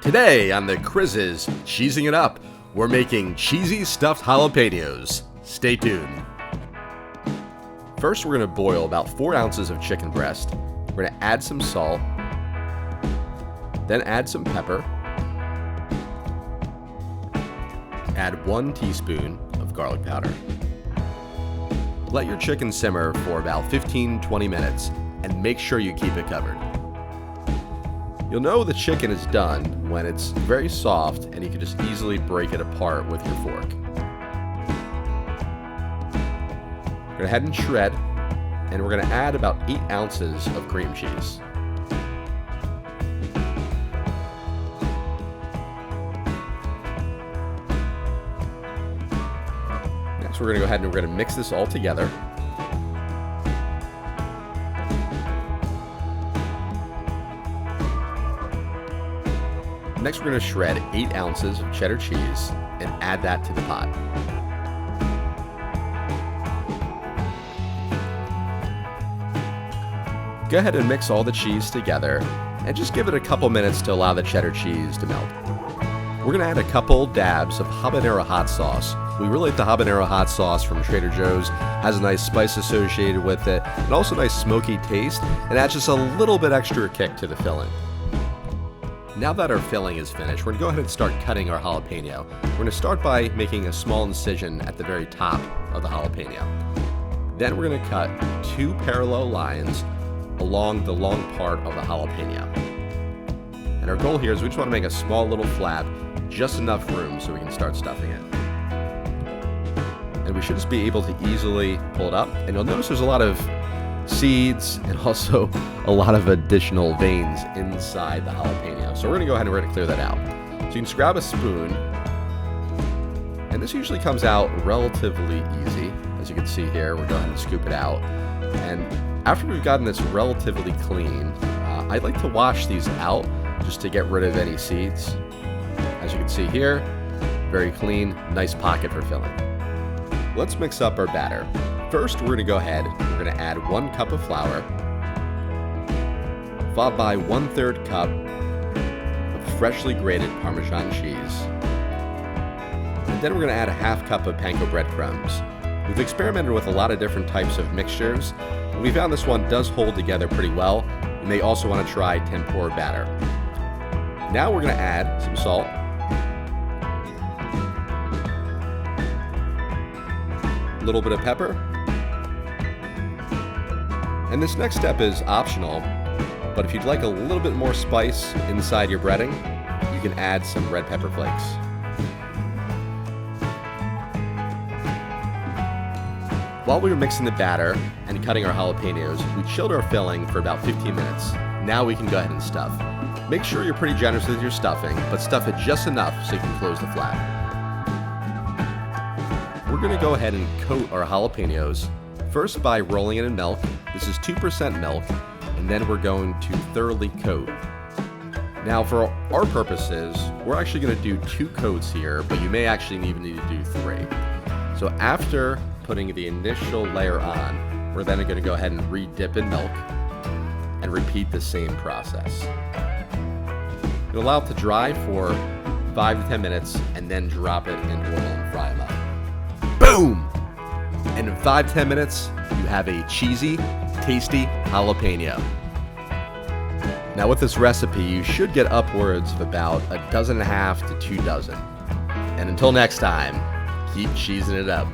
Today on the Crizz's Cheesing It Up, we're making cheesy stuffed jalapenos. Stay tuned. First, we're going to boil about 4 ounces of chicken breast. We're going to add some salt, then add some pepper, add 1 teaspoon of garlic powder. Let your chicken simmer for about 15-20 minutes and make sure you keep it covered. You'll know the chicken is done when it's very soft and you can just easily break it apart with your fork. Go ahead and shred, and we're going to add about 8 ounces of cream cheese. Next, we're going to go ahead and we're going to mix this all together. Next, we're going to shred 8 ounces of cheddar cheese and add that to the pot. Go ahead and mix all the cheese together and just give it a couple minutes to allow the cheddar cheese to melt. We're going to add a couple dabs of habanero hot sauce. We really like the habanero hot sauce from Trader Joe's. Has a nice spice associated with it and also a nice smoky taste, and adds just a little bit extra kick to the filling. Now that our filling is finished, we're going to go ahead and start cutting our jalapeno. We're going to start by making a small incision at the very top of the jalapeno. Then we're going to cut 2 parallel lines along the long part of the jalapeno. And our goal here is we just want to make a small little flap, just enough room so we can start stuffing it. And we should just be able to easily pull it up. And you'll notice there's a lot of seeds and also a lot of additional veins inside the jalapeno. So we're going to go ahead and we're going to clear that out. So you can just grab a spoon, and this usually comes out relatively easy. As you can see here, we'll go ahead and scoop it out. And after we've gotten this relatively clean, I'd like to wash these out just to get rid of any seeds. As you can see here, very clean, nice pocket for filling. Let's mix up our batter. First, we're going to go ahead, we're going to add 1 cup of flour, followed by 1/3 cup of freshly grated Parmesan cheese. And then we're going to add a 1/2 cup of panko breadcrumbs. We've experimented with a lot of different types of mixtures, and we found this one does hold together pretty well. You may also want to try tempura batter. Now we're going to add some salt, a little bit of pepper, and this next step is optional, but if you'd like a little bit more spice inside your breading, you can add some red pepper flakes. While we were mixing the batter and cutting our jalapenos, we chilled our filling for about 15 minutes. Now we can go ahead and stuff. Make sure you're pretty generous with your stuffing, but stuff it just enough so you can close the flap. We're going to go ahead and coat our jalapenos, first by rolling it in milk. This is 2% milk, and then we're going to thoroughly coat. Now for our purposes, we're actually going to do 2 coats here, but you may actually even need to do 3. So after putting the initial layer on, we're then going to go ahead and re-dip in milk and repeat the same process. You'll allow it to dry for 5 to 10 minutes and then drop it in oil and fry them up. Boom! And in 5-10 minutes, you have a cheesy, tasty jalapeno. Now with this recipe, you should get upwards of about 1.5 to 2 dozen. And until next time, keep cheesing it up.